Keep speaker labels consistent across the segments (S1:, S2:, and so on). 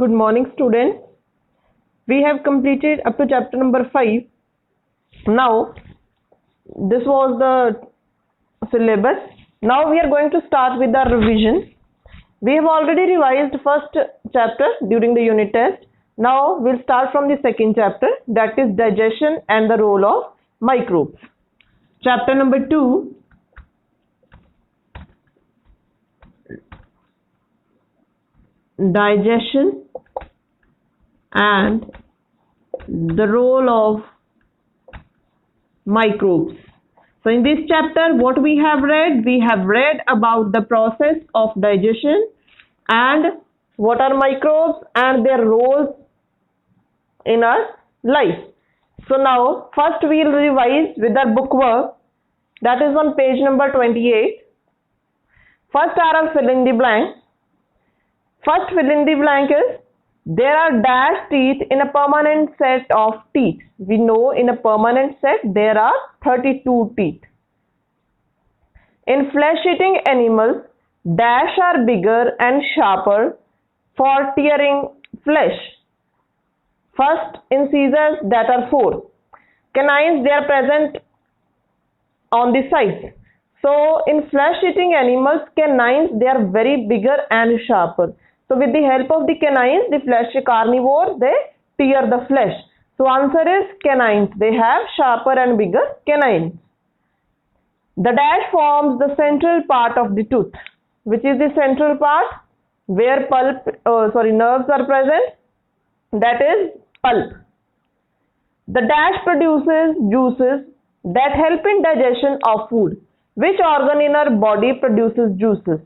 S1: Good morning, students. We have completed up to chapter number 5. Now, this was the syllabus. Now we are going to start with our revision. We have already revised first chapter during the unit test. Now we'll start from the second chapter, that is digestion and the role of microbes. Chapter number 2. Digestion and the role of microbes. So in this chapter, what we have read about the process of digestion and what are microbes and their roles in our life. So now first we will revise with our book work, that is on page number 28. First are our fill in the blanks. First fill in the blank is, there are dash teeth in a permanent set of teeth. We know in a permanent set there are 32 teeth. In flesh-eating animals, dash are bigger and sharper for tearing flesh. First, in incisors, that are 4. Canines, they are present on the sides. So in flesh-eating animals, canines, they are very bigger and sharper. So with the help of the canines, the flesh carnivores, they tear the flesh. So answer is canines. They have sharper and bigger canines. The dash forms the central part of the tooth. Which is the central part? Where nerves are present. That is pulp. The dash produces juices that help in digestion of food. Which organ in our body produces juices?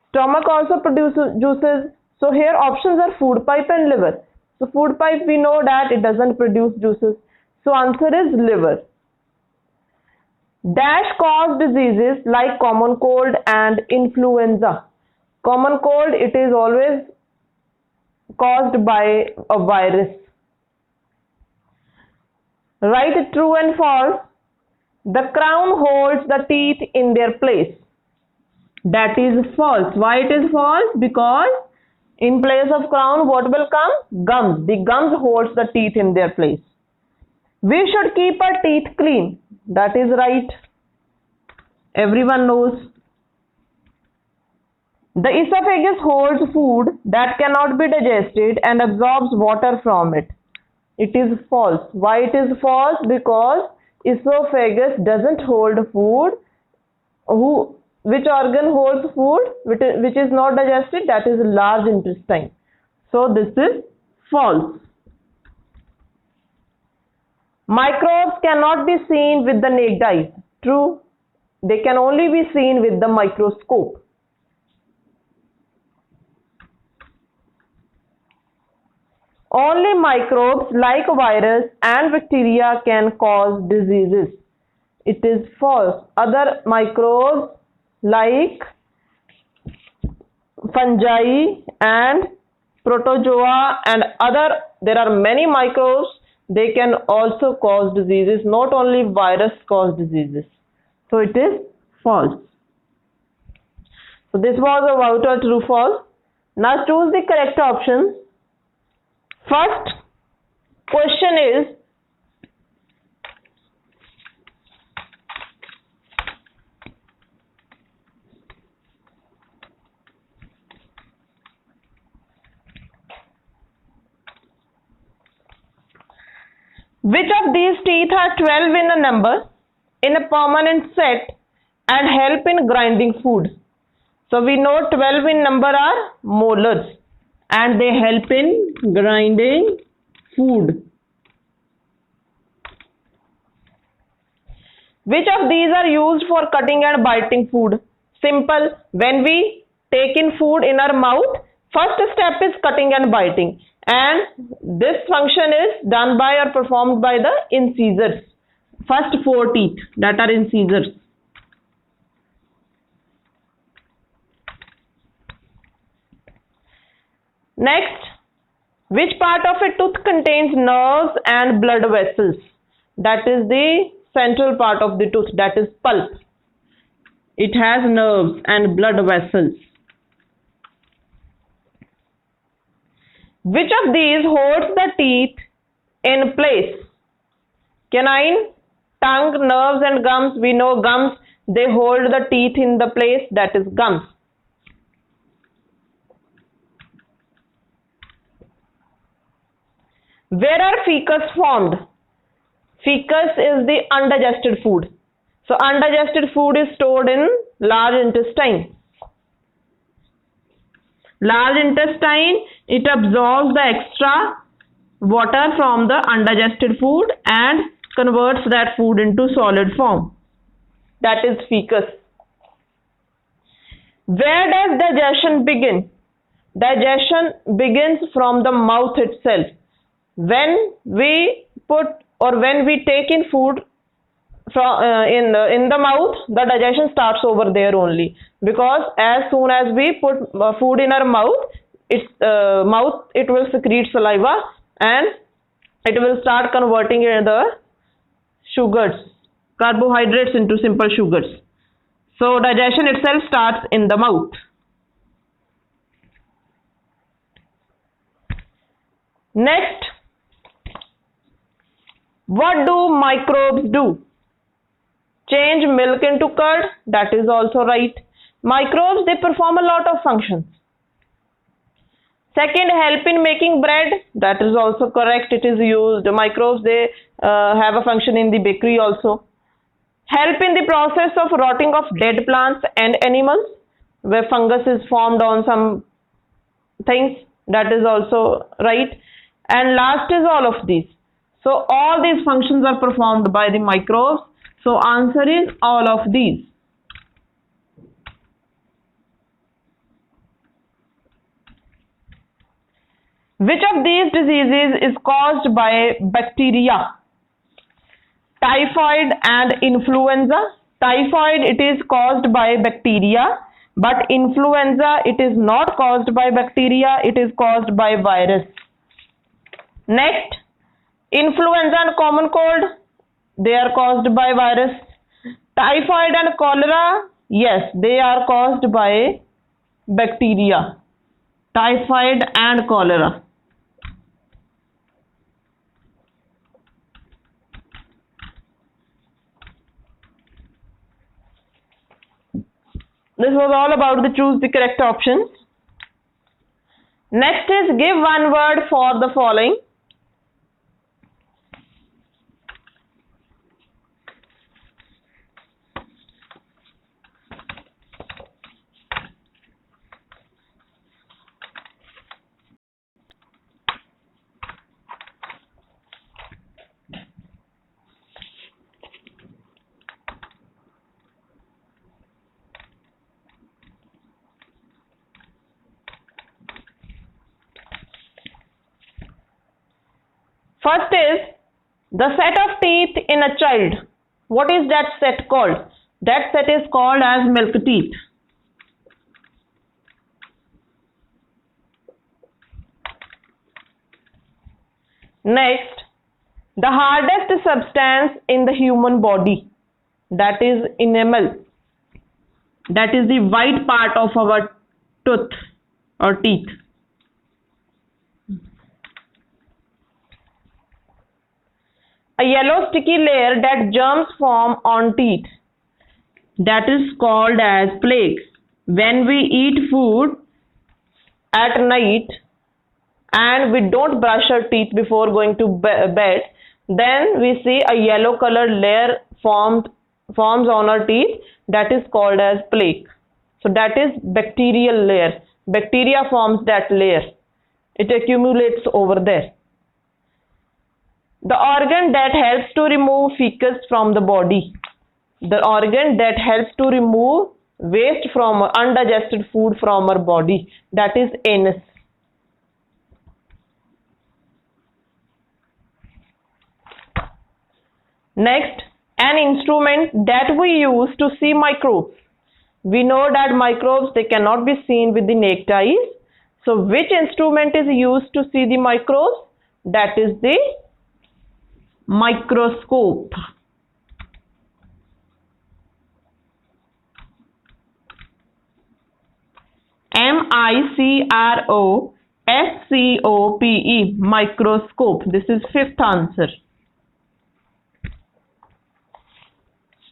S1: Stomach also produces juices. So here options are food pipe and liver. So food pipe, we know that it doesn't produce juices. So answer is liver. Dash cause diseases like common cold and influenza. Common cold, it is always caused by a virus. Write true and false. The crown holds the teeth in their place. That is false. Why it is false? Because in place of crown, what will come? Gums. The gums holds the teeth in their place. We should keep our teeth clean. That is right. Everyone knows. The esophagus holds food that cannot be digested and absorbs water from it. It is false. Why it is false? Because esophagus doesn't hold food. Which organ holds food which is not digested? That is large intestine. So this is false. Microbes cannot be seen with the naked eye. True. They can only be seen with the microscope. Only microbes like virus and bacteria can cause diseases. It is false. Other microbes like fungi and protozoa and there are many microbes, they can also cause diseases. Not only virus cause diseases. So it is false. So this was about our true false. Now choose the correct options. First question is, which of these teeth are 12 in a number in a permanent set and help in grinding food? So we know 12 in number are molars and they help in grinding food. Which of these are used for cutting and biting food? Simple. When we take in food in our mouth, first step is cutting and biting. And this function is done by or performed by the incisors. First 4 teeth, that are incisors. Next, which part of a tooth contains nerves and blood vessels? That is the central part of the tooth, that is pulp. It has nerves and blood vessels. Which of these holds the teeth in place? Canine, tongue, nerves and gums. We know gums, they hold the teeth in the place, that is gums. Where are fecus formed? Fecus is the undigested food. So undigested food is stored in large intestine. Large intestine, it absorbs the extra water from the undigested food and converts that food into solid form. That is fecus. Where does digestion begin? Digestion begins from the mouth itself. When we take in food from in the mouth, the digestion starts over there only, because as soon as we put food in our mouth, it will secrete saliva and it will start converting the sugars, carbohydrates into simple sugars. So digestion itself starts in the mouth. Next, what do microbes do? Change milk into curd, that is also right. Microbes, they perform a lot of functions. Second, help in making bread, that is also correct. It is used. Microbes, they have a function in the bakery also. Help in the process of rotting of dead plants and animals, where fungus is formed on some things, that is also right. And last is all of these. So all these functions are performed by the microbes. So answer is all of these. Which of these diseases is caused by bacteria? Typhoid and influenza. Typhoid, it is caused by bacteria, but influenza, it is not caused by bacteria, it is caused by virus. Next, influenza and common cold, they are caused by virus. Typhoid and cholera, yes, they are caused by bacteria. Typhoid and cholera. This was all about the choose the correct options. Next is give one word for the following. First is the set of teeth in a child. What is that set called? That set is called as milk teeth. Next, the hardest substance in the human body, that is enamel. That is the white part of our tooth or teeth. A yellow sticky layer that germs form on teeth, that is called as plaque. When we eat food at night and we don't brush our teeth before going to bed, then we see a yellow colored layer forms on our teeth, that is called as plaque. So that is bacterial layer. Bacteria forms that layer. It accumulates over there. The organ that helps to remove fecus from the body. The organ that helps to remove waste from undigested food from our body, that is anus. Next, an instrument that we use to see microbes. We know that microbes, they cannot be seen with the naked eyes. So which instrument is used to see the microbes? That is the microscope. SCOPE, microscope. This is fifth answer.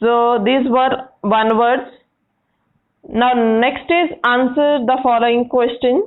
S1: So these were one words. Now next is answer the following questions.